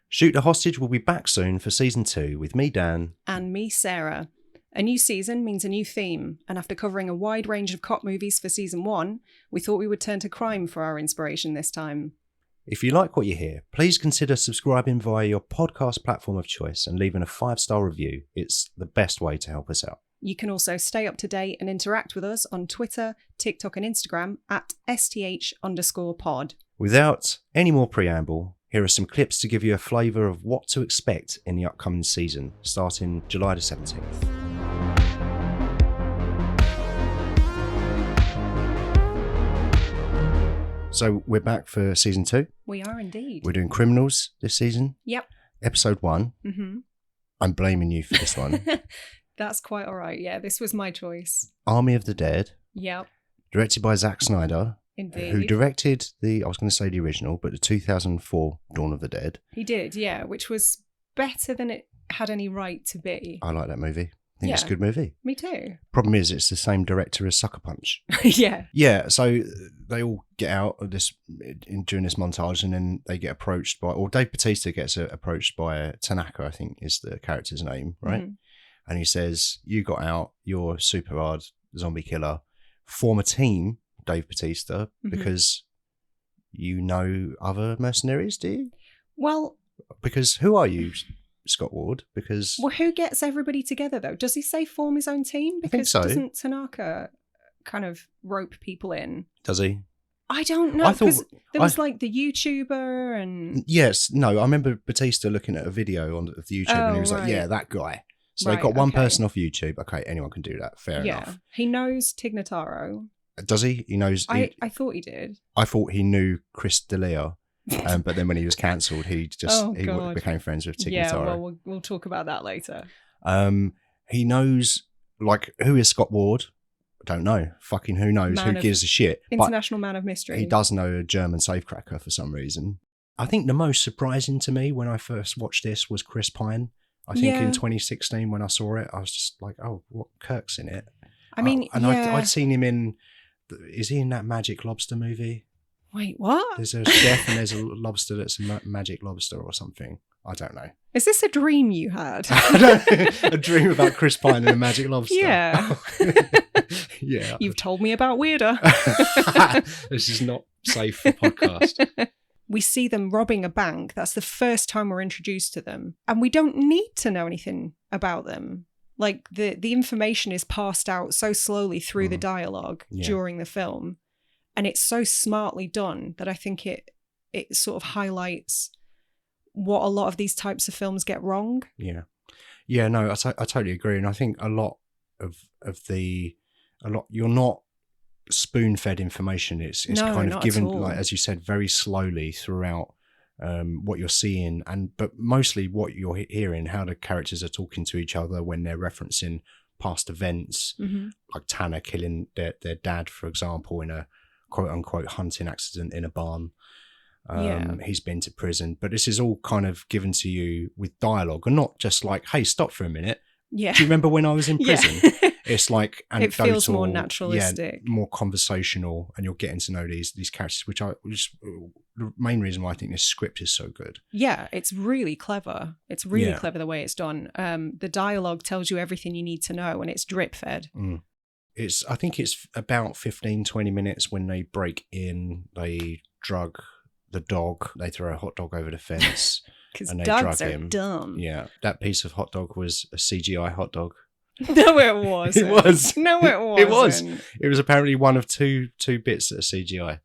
Shoot the Hostage will be back soon for season 2 with me, Dan. And me, Sarah. A new season means a new theme, and after covering a wide range of cop movies for season 1, we thought we would turn to crime for our inspiration this time. If you like what you hear, please consider subscribing via your podcast platform of choice and leaving a 5-star review. It's the best way to help us out. You can also stay up to date and interact with us on Twitter, TikTok and Instagram at @STH_pod. Without any more preamble, here are some clips to give you a flavour of what to expect in the upcoming season, starting July the 17th. So we're back for season 2. We are indeed. We're doing criminals this season. Yep. Episode 1. Mm-hmm. I'm blaming you for this one. That's quite all right. Yeah, this was my choice. Army of the Dead. Yep. Directed by Zack Snyder. Indeed. Who directed I was going to say the original, but the 2004 Dawn of the Dead. He did, yeah, which was better than it had any right to be. I like that movie. I think it's a good movie. Me too. Problem is, it's the same director as Sucker Punch. Yeah. Yeah, so they all get out of this during this montage, and then they get approached by, or Dave Bautista gets approached by Tanaka, I think is the character's name, right? Mm-hmm. And he says, "You got out, you're super hard zombie killer. Form a team, Dave Bautista, because you know other mercenaries, do you?" Well, because who are you, Scott Ward? Because who gets everybody together though? Does he say form his own team? Because I think so. Doesn't Tanaka kind of rope people in? Does he? I don't know, because there was like the YouTuber and... Yes, no, I remember Bautista looking at a video of the YouTube and he was like, yeah, that guy. So they've got one person off YouTube. Okay, anyone can do that. Fair enough. He knows Tig Notaro. Does he? He knows... I thought he did. I thought he knew Chris D'Elia. But then when he was cancelled, he became friends with Tig Notaro. Yeah, well, we'll talk about that later. He knows, like, who is Scott Ward? I don't know. Fucking who knows? Who gives a shit? International man of mystery. He does know a German safecracker for some reason. I think the most surprising to me when I first watched this was Chris Pine. I think in 2016 when I saw it, I was just like, oh, what, Kirk's in it? I mean, I'd seen him in, is he in that Magic Lobster movie? Wait, what? There's a chef and there's a lobster that's a magic lobster or something. I don't know. Is this a dream you had? A dream about Chris Pine and a magic lobster. Yeah. Yeah. You've told me about weirder. This is not safe for podcast. We see them robbing a bank. That's the first time we're introduced to them. And we don't need to know anything about them. Like, the information is passed out so slowly through the dialogue during the film. And it's so smartly done that I think it sort of highlights what a lot of these types of films get wrong. Yeah. Yeah, no, I totally agree. And I think a lot you're not spoon-fed information. It's kind of given, like, as you said, very slowly throughout what you're seeing, but mostly what you're hearing, how the characters are talking to each other when they're referencing past events, like Tanner killing their dad, for example, in a quote-unquote hunting accident in a barn. He's been to prison, but this is all kind of given to you with dialogue, and not just like, hey, stop for a minute. Yeah. Do you remember when I was in prison? Yeah. It's like anecdotal, it feels more naturalistic, more conversational, and you're getting to know these characters, which the main reason why I think this script is so good. Yeah, it's really clever. It's really clever the way it's done. The dialogue tells you everything you need to know, and it's drip fed. I think it's about 15-20 minutes when they break in, they drug the dog, they throw a hot dog over the fence. Because dogs are dumb. Yeah, that piece of hot dog was a CGI hot dog. No, it wasn't. It was. No, it wasn't. It was. It was apparently one of two bits that are CGI.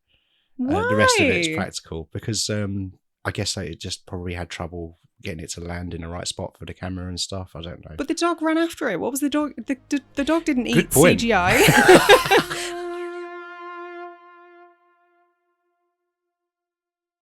Why? The rest of it's practical because I guess they just probably had trouble getting it to land in the right spot for the camera and stuff. I don't know. But the dog ran after it. What was the dog? The dog didn't Good eat point. CGI.